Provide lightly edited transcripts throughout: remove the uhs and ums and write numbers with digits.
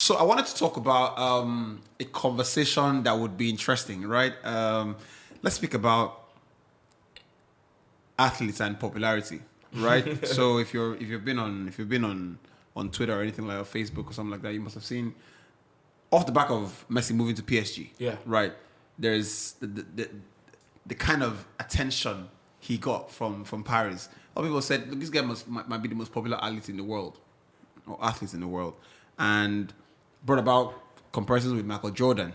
So I wanted to talk about a conversation that would be interesting, right? Let's speak about athletes and popularity, right? So if you've been on Twitter or anything like that, Facebook or something like that, you must have seen off the back of Messi moving to PSG. Yeah. Right. There's the kind of attention he got from Paris. A lot of people said, look, this guy might be the most popular athlete in the world, or athletes in the world, and brought about comparisons with Michael Jordan.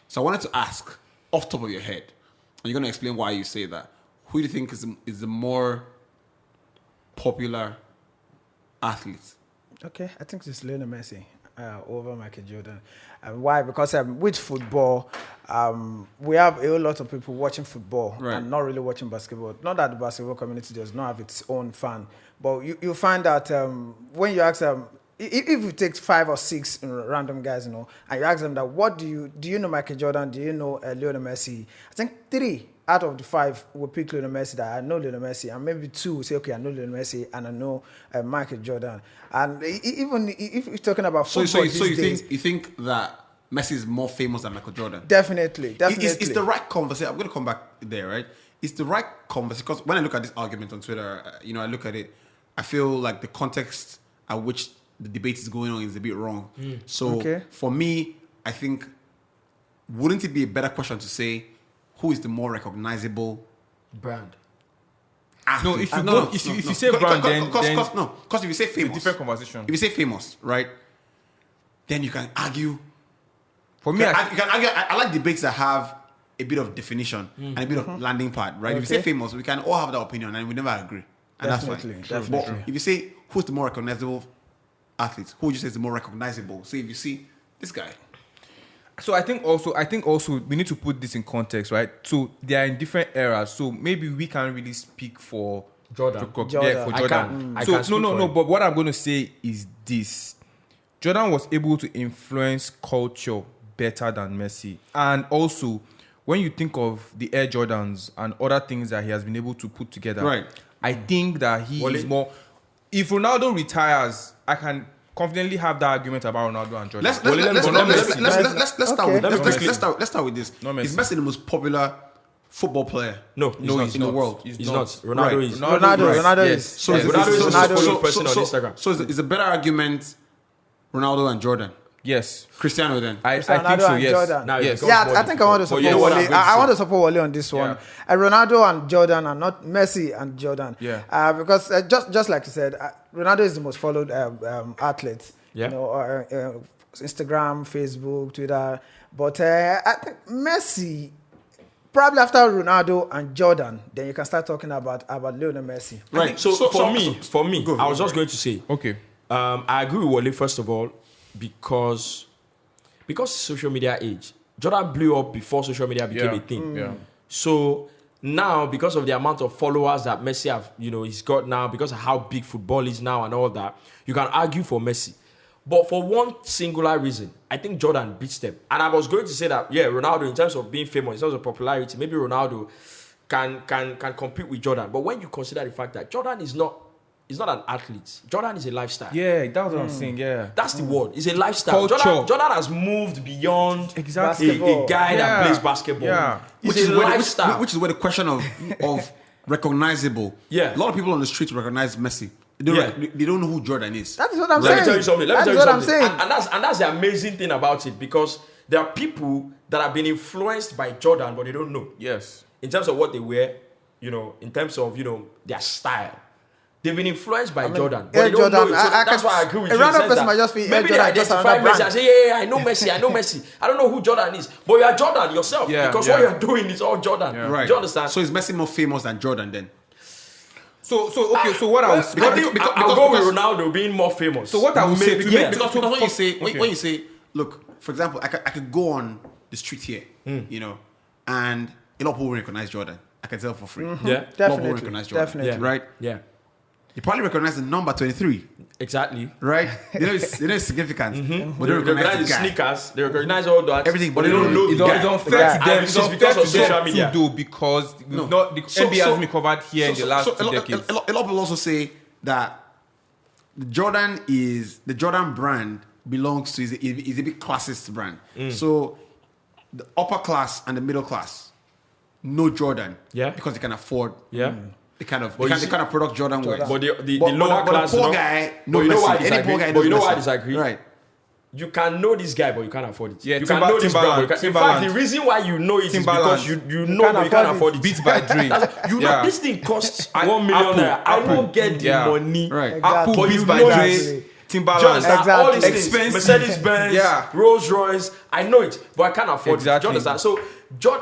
So I wanted to ask, off the top of your head, and you're going to explain why you say that, who do you think is the more popular athlete? Okay, I think it's Lionel Messi over Michael Jordan. Why? Because with football, we have a whole lot of people watching football and not really watching basketball. Not that the basketball community does not have its own fan, but you find that when you ask if you take 5 or 6 random guys, and you ask them that, what do you know Michael Jordan? Do you know Lionel Messi? I think 3 out of the 5 will pick Lionel Messi, that I know Lionel Messi, and maybe 2 will say, okay, I know Lionel Messi and I know Michael Jordan. And even if you're talking about football, you think that Messi is more famous than Michael Jordan? Definitely. It's the right conversation. I'm going to come back there, right? It's the right conversation, because when I look at this argument on Twitter, I look at it, I feel like the context at which the debate is going on is a bit wrong. So for me, I think, wouldn't it be a better question to say, who is the more recognizable brand? Athlete? No, if you say brand, because if you say famous, it's a different conversation. If you say famous, right, then you can argue. For me, you can argue. I like debates that have a bit of definition and a bit of landing pad, right? If you say famous, we can all have that opinion and we never agree, and that's fine. But if you say who's the more recognizable athlete, who would you say is the more recognizable? So if you see this guy. So I think also we need to put this in context, right? So they are in different eras. So maybe we can't really speak for Jordan. For Jordan. I can't No. But what I'm going to say is this: Jordan was able to influence culture better than Messi, and also when you think of the Air Jordans and other things that he has been able to put together, right? I think that he is more. If Ronaldo retires, I can confidently have that argument about Ronaldo and Jordan. Let's start with this. Is Messi the most popular football player? No, in the world. He's not. Ronaldo is. Ronaldo is. So Ronaldo is the most followed person on Instagram. So it's a better argument, Ronaldo and Jordan. Yes. Cristiano then. I think so, yes. Yes. Yeah, I think I want to support Wale. I want to support Wale on this one. Ronaldo and Jordan are not Messi and Jordan. Yeah. Because just like you said, Ronaldo is the most followed athlete. Yeah. Instagram, Facebook, Twitter. But I think Messi, probably after Ronaldo and Jordan, then you can start talking about Lionel Messi. Right. So for me, I was just going to say, okay. I agree with Wale, first of all, because social media age. Jordan blew up before social media became a thing. Yeah. So now, because of the amount of followers that Messi he's got now, because of how big football is now and all that, you can argue for Messi. But for one singular reason, I think Jordan beats them. And I was going to say that, Ronaldo, in terms of being famous, in terms of popularity, maybe Ronaldo can compete with Jordan. But when you consider the fact that Jordan is not an athlete. Jordan is a lifestyle. Yeah, that's what I'm saying. Yeah, that's the word. It's a lifestyle. Jordan has moved beyond a guy that plays basketball. Yeah, which is where the question of recognizable. Yeah, a lot of people on the street recognize Messi. They don't know who Jordan is. That's what I'm saying. Let me tell you something. I'm saying. And that's the amazing thing about it, because there are people that have been influenced by Jordan, but they don't know. Yes, in terms of what they wear, in terms of their style. They've been influenced by Jordan. But they don't know it. So that's why I agree with you. A random person might just be maybe Jordan, they identify Messi. I say, I know Messi. I don't know who Jordan is. But you are Jordan yourself. Because what you're doing is all Jordan. Yeah. Right. Do you understand? So is Messi more famous than Jordan then? So what I was... I'll go with Ronaldo being more famous. So what I would say... Because when you say, look, for example, I could go on the street here, and a lot of people will recognize Jordan. I can tell for free. Mm-hmm. Yeah. Definitely. Right? Yeah. You probably recognize the number 23. Exactly. Right? It's significant. Mm-hmm. But they recognize the sneakers. They recognize all that. Everything. But they don't know the guy. It's unfair to them. It's because of social media. Though, because the NBA has been covered here in the last 2 decades. A lot of people also say that the Jordan brand belongs to is a big classist brand. So the upper class and the middle class know Jordan, because they can afford, the kind of product Jordan wears. But the lower class, the poor guy, no but you know Messi. why I Any disagree? poor guy But you know knows why I Messi. disagree? Right. You can know this guy, but you can't afford it. Yeah, you can know this brand, but in fact, Timberland. the reason why you know it is Timberland. because you know that you can't afford it. Beats by Dre. You know this thing costs 1 million naira. I don't get the money. Right. Exactly. Apple Beats you by know Dre. it. Timberland. Exactly. All these Expensive. things, Mercedes Benz, Yeah. Rolls Royce, I know it, but I can't afford it. Exactly. Do you understand? So,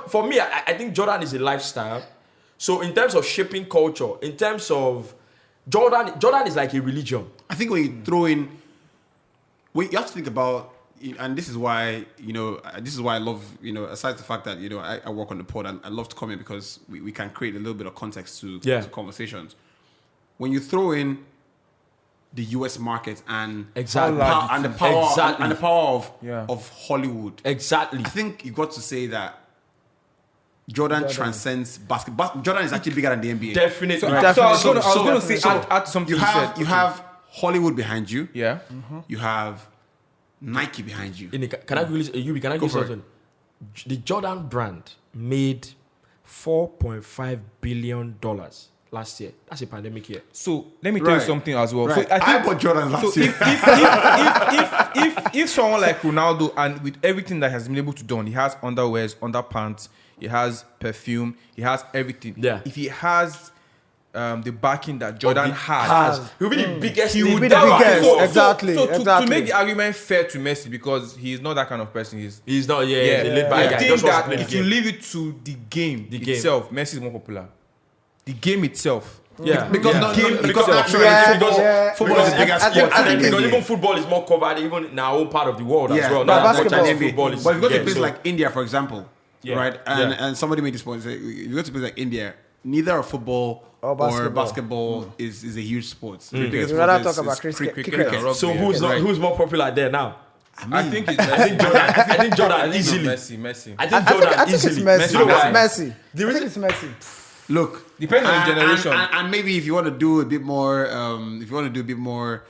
for me, I think Jordan is a lifestyle. So, in terms of shaping culture, in terms of Jordan is like a religion. I think when you throw in, you have to think about, and this is why I love, aside the fact that I work on the pod, and I love to come in because we can create a little bit of context to conversations. When you throw in the U.S. market and the power of Hollywood, Exactly. I think you got to say that Jordan transcends basketball. Jordan is actually bigger than the NBA. Definitely. So I was going to say, So add to something you said. have Hollywood behind you. Yeah. You have Nike behind you. Can I give you something? The Jordan brand made $4.5 billion last year. That's a pandemic year. So let me tell you something as well. Right. So I bought Jordan last year. If someone like Ronaldo, and with everything that has been able to do, he has underwears, underpants, he has perfume, he has everything. Yeah. If he has the backing that Jordan has, He'll be the biggest. He will be the biggest. Exactly. So to Exactly. make the argument fair to Messi, because he's not that kind of person. He's not. Yeah, The laid back I guy. think Just wants to that play the if you game. leave it to the game The game. itself, Messi is more popular. The game itself. Yeah. Because Actually, football is the biggest sport. I think than because NBA. even football is more covered even in our own part of the world as well. But Not as much basketball- as football is. But if you go to a yeah, place so- like India, for example, right? And somebody made this point. Say, if you go to a place like India, neither football Or basketball. basketball is a huge sport. The biggest We'd sport rather is talk about cricket. cricket. So who's more popular there now? I think it's I think Jordan. I think Jordan easily. Messi. I think I Jordan think it's easily. Messi. You know why? Messi. The I reason- think it's Messi. Look, Depends on the generation. and maybe if you want to do a bit more, if you want to do a bit more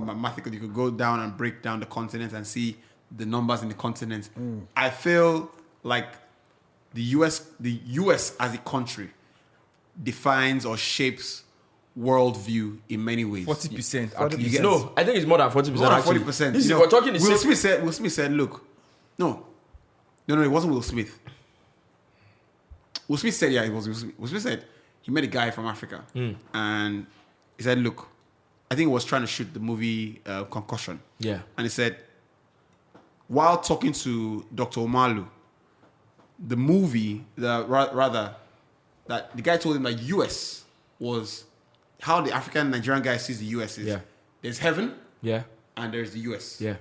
mathematical, you could go down and break down the continents and see the numbers in the continents. I feel like the US as a country defines or shapes worldview in many ways. 40% at 40%. least. No, I think it's more than 40%. More than actually. 40%. This is we're talking the Will same. Smith said, look, no, it wasn't Will Smith. Will Smith said, it was Will Smith. Will Smith said he met a guy from Africa, and he said, look, I think he was trying to shoot the movie Concussion. Yeah. And he said, while talking to Dr. Omalu, the movie, that the guy told him that US was how the African Nigerian guy sees the US is there's heaven Yeah. and there's the US. Yeah.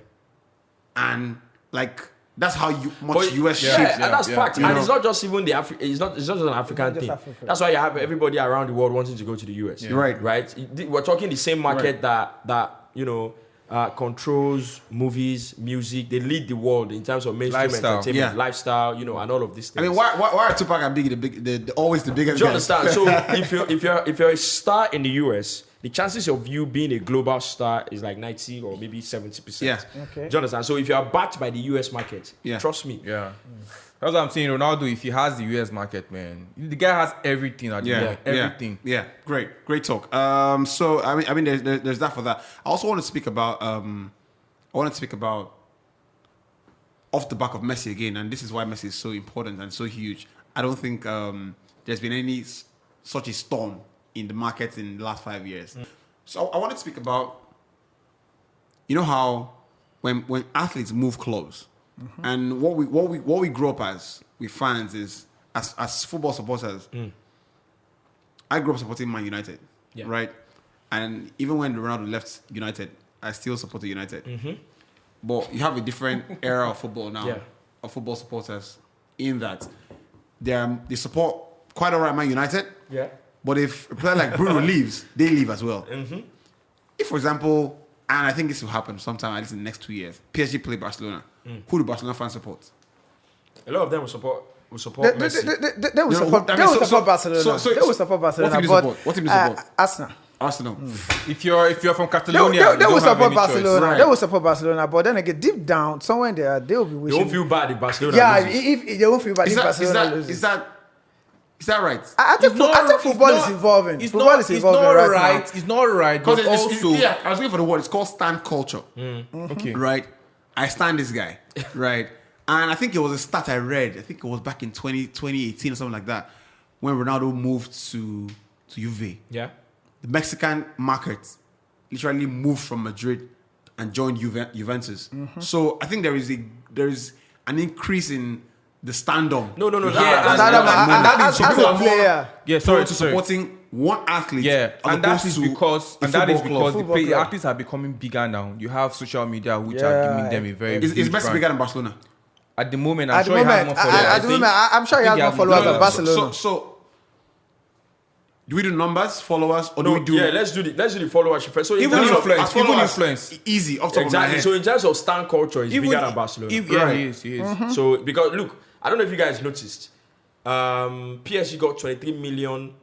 And like that's how much But US shapes. and that's fact. You And know? it's not just even it's not just an African just thing. Africa. That's why you have everybody around the world wanting to go to the US. Right. Right. We're talking the same market that controls movies, music. They lead the world in terms of mainstream Lifestyle. entertainment, Yeah. lifestyle, and all of these things. I mean, why are Tupac and Biggie always the biggest Do you guys? understand? So if you're a star in the US, the chances of you being a global star is like 90 or maybe 70%. Yeah. Okay. Do you understand? So if you are backed by the US market, trust me. Yeah. That's what I'm saying. Ronaldo, if he has the US market, man, the guy has everything at the moment. Everything. Yeah. Great talk. So I mean, there's that for that. I also want to speak about off the back of Messi again, and this is why Messi is so important and so huge. I don't think there's been any such a storm in the market in the last 5 years. So I wanted to speak about, how when athletes move clubs, and what we grow up as with fans is as football supporters. I grew up supporting Man United, right? And even when Ronaldo left United, I still supported United. But you have a different era of football now, of football supporters, in that they support quite all right Man United. Yeah. But if a player like Bruno leaves, they leave as well. If, for example, and I think this will happen sometime at least in the next 2 years, PSG play Barcelona, who do Barcelona fans support? A lot of them will support Messi. They will support Barcelona. They will support Barcelona. What team do you support? Arsenal. Arsenal. If you're from Catalonia, They you will don't have support any choice. Barcelona. Right. They will support Barcelona, but then again, deep down, somewhere there, they will be They wishing. won't feel bad if Barcelona Yeah, loses. if they won't feel bad Is if that, is, Barcelona that, loses. is that right? I think football is evolving. It's Football not, is it's evolving not right right. now. It's not right. Because But also, yeah, I was looking for the word. It's called stand culture. okay. Right? I stand this guy. Right? And I think it was a stat I read. I think it was back in 2018 or something like that, when Ronaldo moved to Juve. Yeah. The Mexican market literally moved from Madrid and joined Juventus. So I think there is an increase in the stand-up. No. Yeah, As a player. Yeah, To sorry. supporting one athlete. Yeah, as and that opposed is to because a the Football club. athletes are becoming bigger now. You have social media which are Yeah. giving them a very Is big Messi brand. bigger than Barcelona? At the moment, At I'm the sure he has moment, more followers. at the moment, I'm sure he I has think more he followers than more Barcelona. So do we do numbers, followers, or do No, we do yeah, let's do the followership first. So in Even terms of- influence, as followers, even influence. Easy, off the top of my exactly. head. So in terms of stand culture, it's bigger than Barcelona. Right. He is. So because look, I don't know if you guys noticed, PSG got 23 million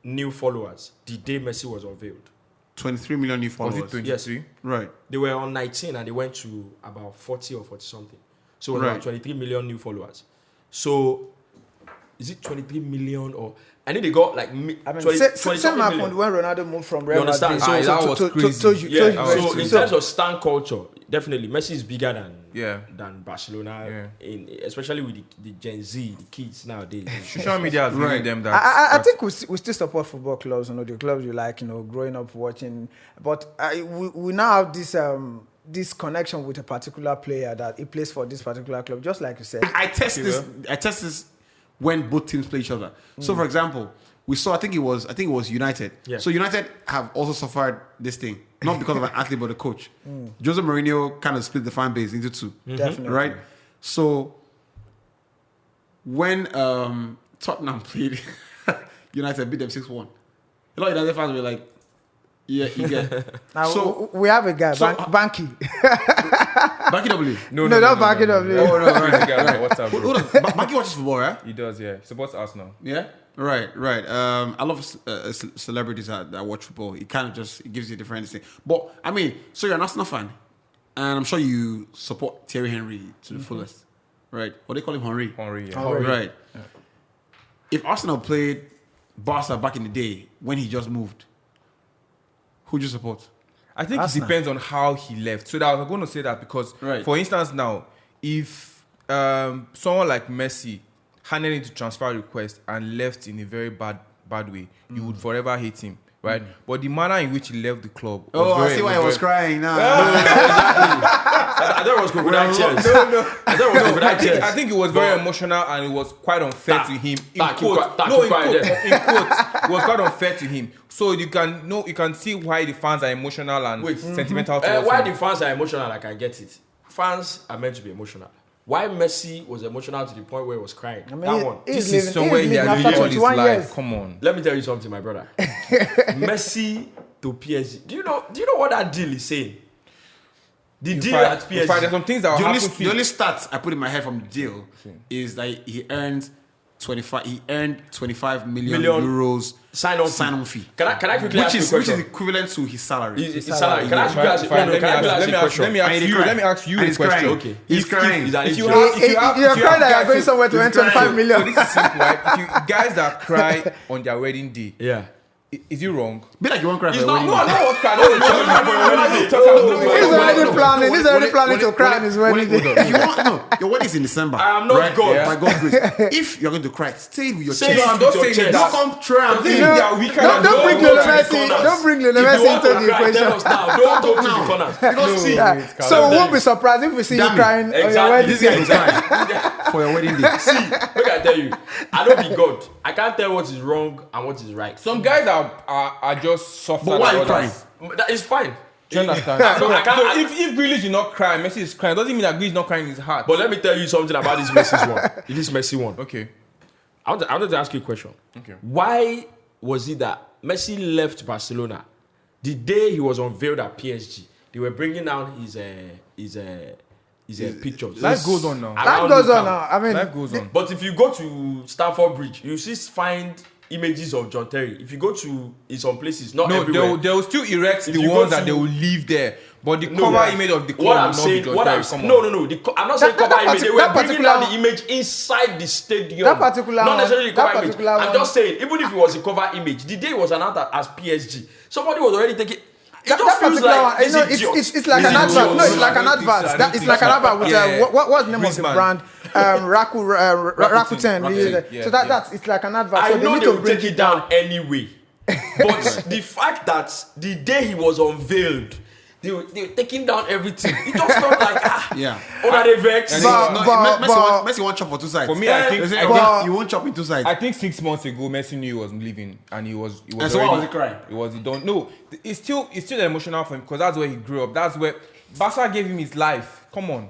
new followers the day Messi was unveiled. 23 million new Was followers. it 23? Right. They were on 19 and they went to about 40 or 40 something. So it was Right. about 23 million new followers. So is it 23 million or I think they got like I mean, 20 same 20 happened million. when Ronaldo moved from You Real understand? Madrid. So that was crazy. Yeah, Juventus. so in So- terms of stand culture, definitely Messi is bigger than Barcelona, especially with the Gen Z, the kids nowadays. Social media has given Right. them that. I think we still support football clubs, the clubs you like, growing up watching. But we now have this connection with a particular player that he plays for this particular club, just like you said. I test this when both teams play each other. So for example, we saw I think it was United. Yeah. So United have also suffered this thing, not because of an athlete but the coach. Jose Mourinho kind of split the fan base into two. Definitely. Right? So when Tottenham played United, beat them 6-1. A lot of United fans were like, yeah, you get. Now, So we have a guy, so, Banky. Banky W. No, not Banky W. Oh, no, right. What's up, bro? Hold on. Banky watches football, right? He does, yeah. Supports Arsenal. Yeah. Right. I love celebrities that watch football. It kind of it gives you a different thing. But I mean, so you're an Arsenal fan, and I'm sure you support Thierry Henry to the fullest, right? Or they call him Henry. Henry, yeah. Henry. Right. Yeah. If Arsenal played Barca back in the day when he just moved, who'd you support? I think Arsenal. it depends on how he left. So that I was going to say that because, Right. for instance, now, if someone like Messi handed into transfer request and left in a very bad way, you would forever hate him, right? But the manner in which he left the club. Oh, I see why I was crying. crying now. I thought it was crocodile tears. No. I thought it was crocodile tears. I think it was very emotional and it was quite unfair to him. In quotes, it was quite unfair to him. So you can see why the fans are emotional and sentimental towards Why him. the fans are emotional, I can get it. Fans are meant to be emotional. Why Messi was emotional to the point where he was crying? I mean, That one. This is somewhere he has after lived all his 21 life. years. Come on. Let me tell you something, my brother. Messi to PSG. Do you know what that deal is saying? The deal at PSG. In fact, there's some things that will happen to The only stats I put in my head from the deal is that he earned 25 million euros sign-on fee. Can I quickly ask you a Which question? is equivalent to his salary. His salary. Can I ask you guys a question? Let me ask you And a he's question. crying. Okay. He's crying. If You're crying that you're going somewhere to earn 25 million. So this is simple, right? If you guys that cry on their wedding day, Yeah. is it wrong? Be like you won't cry for It's your not. wedding. No, cry. No, He's already planning to cry on his wedding day. If you want, your wedding is in December. I am not God. By God's grace. If you're going to cry, stay with your Say chest. it I'm with not your saying chest. that. Don't come try and They think. are weaker than Don't bring Lionel Lionel Messi. Don't bring Lionel Messi into the Tell equation. us now. Don't go to the now. corners. Because see, Yeah. So we won't be surprised if we see you Damn it. crying on your Exactly. wedding this day. guy is crying for your wedding day. See, look, I tell you, I don't be God. I can't tell what is wrong and what is right. Some guys are just softer. But why are than you crying? others. That is fine. Do you understand? So I can't- So if Grealish is not crying, Messi is crying, doesn't mean that Grealish is not crying in his heart. But let me tell you something about this Messi one. This Messi one. Okay. I wanted to ask you a question. Okay. Why was it that Messi left Barcelona the day he was unveiled at PSG? They were bringing down his pictures. Life goes on now. Life Around goes the on camp. now. I mean, Life goes on. But if you go to Stamford Bridge, you see find images of John Terry. If you go to in some places, not everywhere. They'll still erect If the you ones go that to- they will leave there. But the No, cover yeah. image of the club What will I'm not saying, be John what Terry. I'm Come on. no. I'm not saying That cover image. They were that bringing particular out the image inside the stadium. That particular not one- necessarily the that cover image. particular I'm one- just saying, even if it was a cover image, the day it was announced as PSG, somebody was already taking. It That just feels particular like one, you know, it's like an advert. No, it's like an advert. It's like an advert with what's the name of the Griezmann. brand? Rakuten. Yeah, So that's it's like an advert. I So they know need they to will bring take it it down. down anyway. But the fact that the day he was unveiled, they were taking down everything. It just felt like Yeah. Under the vex. And But- Messi won't chop for two sides. For me, I think They say, But- you won't chop in two sides. I think 6 months ago, Messi knew he was leaving, and he was. And so why was he crying? He was. He don't. No, it's still emotional for him because that's where he grew up. That's where Barca gave him his life. Come on.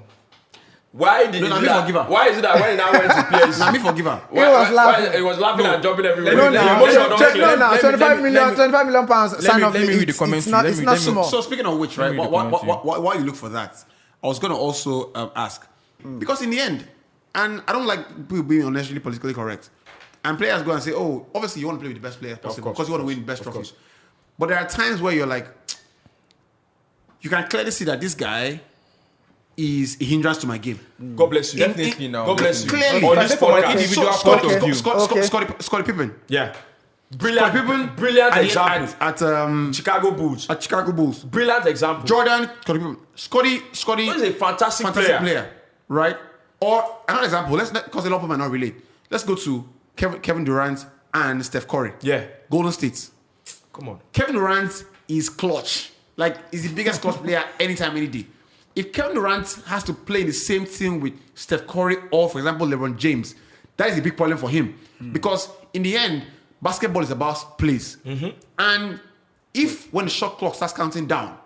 Why did No, he no, do me that? forgive her. Why is it that when he now went to PSG? Now me forgive her. He was laughing. He was laughing and jumping everywhere. No, Let me- now, let me- check- let check- me- no, let now, me- 25 million pounds sign off. let me read the It's comments. not Let me- not let me- small. So speaking of which, right? me read the comment Why you look for that? I was gonna also ask because in the end, and I don't like people being unnecessarily politically correct. And players go and say, "Oh, obviously you want to play with the best player possible course, because you want to win best of trophies." course. But there are times where you're like, you can clearly see that this guy is a hindrance to my game. God bless you. Definitely now. God bless you. Clearly. On If I this say from an podcast. individual Scotty, point of view. Scotty Pippen. Yeah. Scottie Pippen Brilliant at, example. at Chicago Bulls. Chicago Bulls. Brilliant example. Jordan, Scottie Pippen. Scotty He's a fantastic player. right? Or another example, because a lot of people might not relate. Let's go to Kevin Durant and Steph Curry. Yeah. Golden State. Come on. Kevin Durant is clutch. Like, he's the biggest clutch player anytime, any day. If Kevin Durant has to play in the same team with Steph Curry or, for example, LeBron James, that is a big problem for him. Because in the end, basketball is about plays. And if when the shot clock starts counting down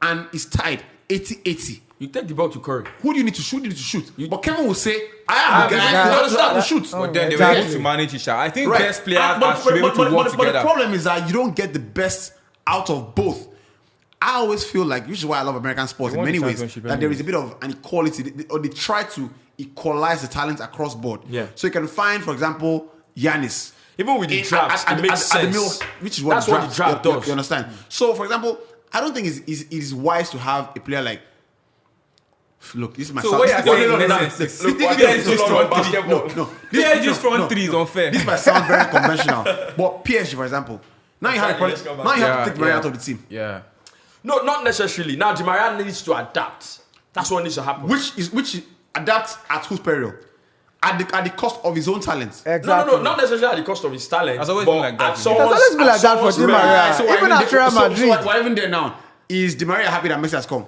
and it's tied 80-80, You take the ball to Curry. who do you need to shoot? You need to shoot. But Kevin will say, I am the guy who has to shoot. But then they were Exactly. able to manage each other. I think Right. best players But should be able to work But the together. problem is that you don't get the best out of both. I always feel like, which is why I love American sports They in won many the ways, championship that there anyways. is a bit of an equality, or they try to equalize the talent across board. Yeah. So you can find, for example, Giannis. Even with the draft, it makes at the sense. which is what That's the what the draft you does. understand? So, for example, I don't think it is wise to have a player like. Look, this is my So sound. what you're this- saying no, in no, essence, Look, this- what this- PSG this- front no, basketball. no. PSG's front three is unfair. This might sound very conventional, but PSG, for example, now you have Let's go back. to Yeah, take Maria yeah. out of the team, Yeah. No, not necessarily. Now, Di Maria needs to adapt. That's what needs to happen. which adapts at whose peril, at the cost of his own talents. Exactly. No, not necessarily at the cost of his talent. Has always but been like that. at It It has always been like that for someone's Di rep. Maria. So we're Even even at Real there- Madrid. So we're even there now. Is Di Maria happy that Messi has come?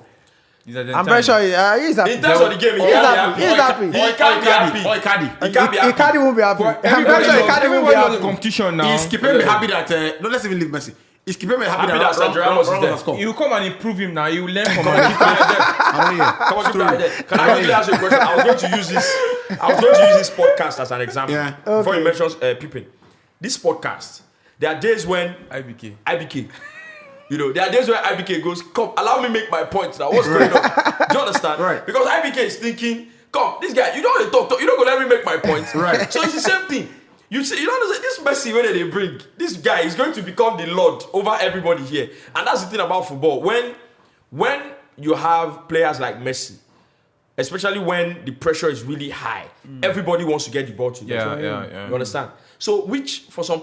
These are the I'm times. very sure he's happy. In terms of the game, he He's can't happy. be He's happy. happy. He can't be happy. Or Icardi. He can't be happy. Icardi won't be happy. I'm very Everybody sure knows- Icardi won't be everybody knows the happy. competition now. Is Kipembe happy that? No, let's even leave Messi. Is Kipembe happy Happy that that Sergio Ramos is there. has come? You come and improve him now. You learn from him. I don't hear. Come on, keep that there. Can I quickly ask you a question? I was going to use this podcast as an example. Yeah. Before you mention Pippen. This podcast, there are days when IBK. You know, there are days where IBK goes, come, allow me make my point now. What's going on? Do you understand? Right. Because IBK is thinking, come, this guy, you don't want to talk, you don't go let me make my point. Right. So it's the same thing. You see, you don't understand, this Messi, when they bring, this guy is going to become the Lord over everybody here. And that's the thing about football. When you have players like Messi, especially when the pressure is really high, everybody wants to get the ball to you. Yeah. You understand? So, which for some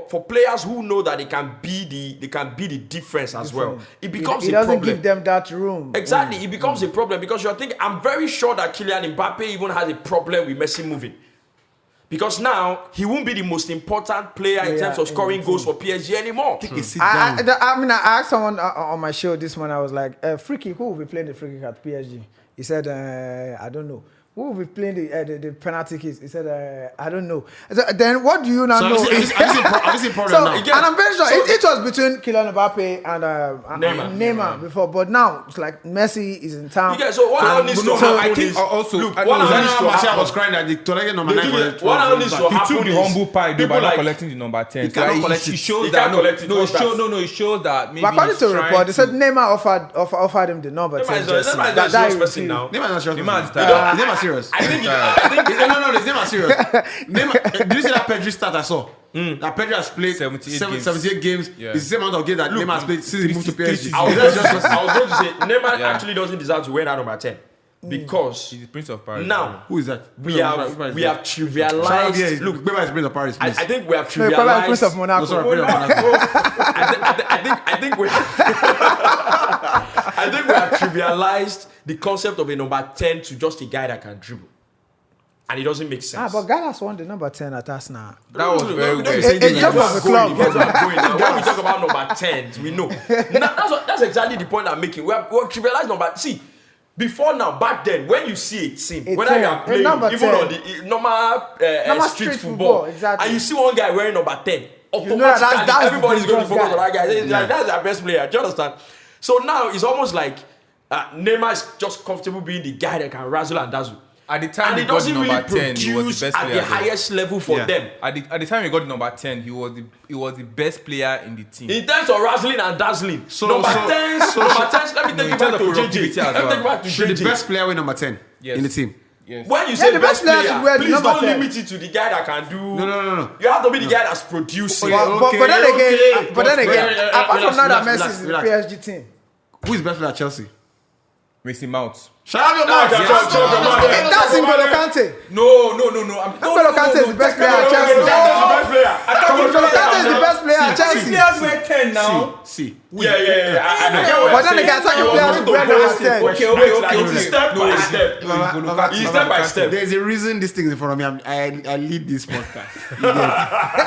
for players who know that they can be the difference as well, it becomes He a doesn't problem. give them that room. Exactly, it becomes a problem because you're thinking. I'm very sure that Kylian Mbappe even has a problem with Messi moving, because now he won't be the most important player in terms of scoring goals for PSG anymore. Take a sit down. I asked someone on my show this morning. I was like, "Free kick, who will be playing the free kick at PSG?" He said, "I don't know." Who will be playing the penalty kicks? He said, I don't know. I said, then what do you now know? I've seen problem So, now. and I'm very sure it was between Kylian Mbappe and Neymar before, but now it's like Messi is in town. Yeah, so what now needs to happen I think is also look, I what know now that needs to Martial happen. was crying that the Toledo number They 9 give it- for what now needs to he happen took the is humble pie though by people not like collecting the number 10. He cannot collect it it. shows He that can't collect it. What's that? it shows that maybe But according he's to the trying report, they said to- Neymar offered him the number 10 jersey. Neymar is That not he serious person refused. now. Neymar is not serious. Neymar is Is tired. Neymar serious? I think No, it's Neymar serious. Neymar, did you see that Pedri stat I saw? Now Pedro has played 78 games. Yeah. It's the same amount of games that Neymar has played since he moved to PSG. I was going to say Neymar actually doesn't deserve to wear that number 10 because He's the Prince of Paris. now Who is that? we have trivialized. Look, Neymar is Prince of Paris. I think we have No, probably Prince of trivialized. Monaco. No, sorry, Prince of Monaco. I think we I think we have trivialized the concept of a number 10 to just a guy that can dribble. And it doesn't make sense. But Ghana's won the number 10 at Arsenal. That was very weird. It's just for the club. When we talk about number 10s, we know. That's exactly the point I'm making. We have trivialized number. See, before now, back then, when you see a team, whether you are playing even on the normal street football, exactly. and you see one guy wearing number 10, automatically that's everybody's going to focus on that guy. Yeah. That's their best player. Do you understand? So now it's almost like Neymar is just comfortable being the guy that can razzle and dazzle. At the time And he it got the doesn't number really 10, he was produce the best at player. the there. highest level for them. At the time he got the number 10, he was the best player in the team. In terms of razzling and dazzling, So- number so- 10, let me take you back to JJ. Let me take you back to Should the JJ. best player win number 10 Yes. in the team? Yes. When you say the best best player player, should wear the please number don't 10. limit it to the guy that can do. No. You have to be the guy that's producing. But then again, apart from now that Messi is in the relax. PSG team. Who is best player at Chelsea? Macy Mount. Shut up your No, mouth. okay, Yes. talk about it. That's N'Golo Kante. No. N'Golo Kante is the best player at Chelsea. That's the best player. N'Golo Kante is the best player at Chelsea. Players wear 10 now. See. Yeah. I get what But you're then again, saying. attacking You players want should to wear go number basic 10. question. Okay. It's step by step. It's step by step. There's a reason this thing is in front of me. I lead this podcast. You get?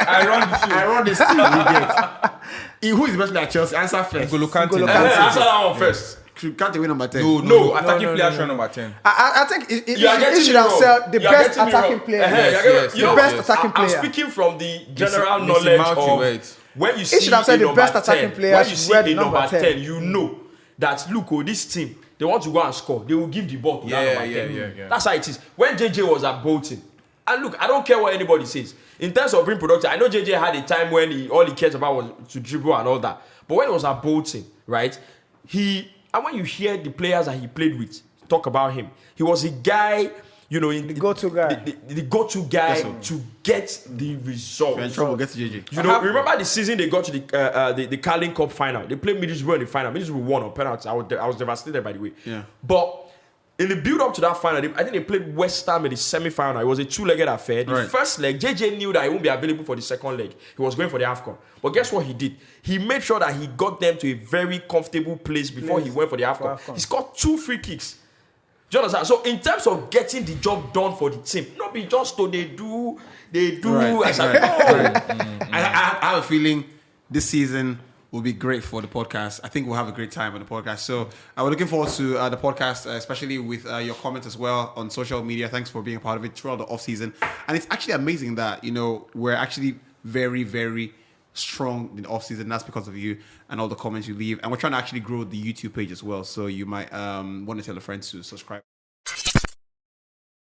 I run the show. I run this team. You get? Who is the best player at Chelsea? Answer first. N'Golo Kante. N'Golo Answer that one first. Can't win number 10. No. Attacking player should number 10. I think it You are getting should me have wrong. said the You are best getting me attacking wrong. player. You The know, best attacking I'm player. speaking from the general Macy knowledge Mount, you of wait. when you see should have said a the number best attacking 10, player when you should see wear a the number number 10, you know that look, this team, they want to go and score. They will give the ball to that number 10. Yeah. That's how it is. When JJ was at Bolton, and look, I don't care what anybody says. In terms of being productive, I know JJ had a time when all he cares about was to dribble and all that. But when he was at Bolton, right, and when you hear the players that he played with talk about him, he was a guy, the go-to guy. The go-to guy to get the result. If you're in trouble, get to JJ. Remember the season they got to the Carling Cup final? They played Middlesbrough in the final. Middlesbrough won on penalty. I was devastated, by the way. Yeah. But in the build-up to that final, I think they played West Ham in the semi-final. It was a two-legged affair. The first leg, JJ knew that he won't be available for the second leg. He was going for the AFCON. But guess what he did? He made sure that he got them to a very comfortable place before he went for the AFCON. He scored 2 free kicks. Do you understand? So in terms of getting the job done for the team, not be just they do. Right. I have a feeling this season will be great for the podcast. I think we'll have a great time on the podcast. So we're looking forward to the podcast, especially with your comments as well on social media. Thanks for being a part of it throughout the off season. And it's actually amazing that we're actually very, very strong in the off season. That's because of you and all the comments you leave. And we're trying to actually grow the YouTube page as well. So you might want to tell a friend to subscribe.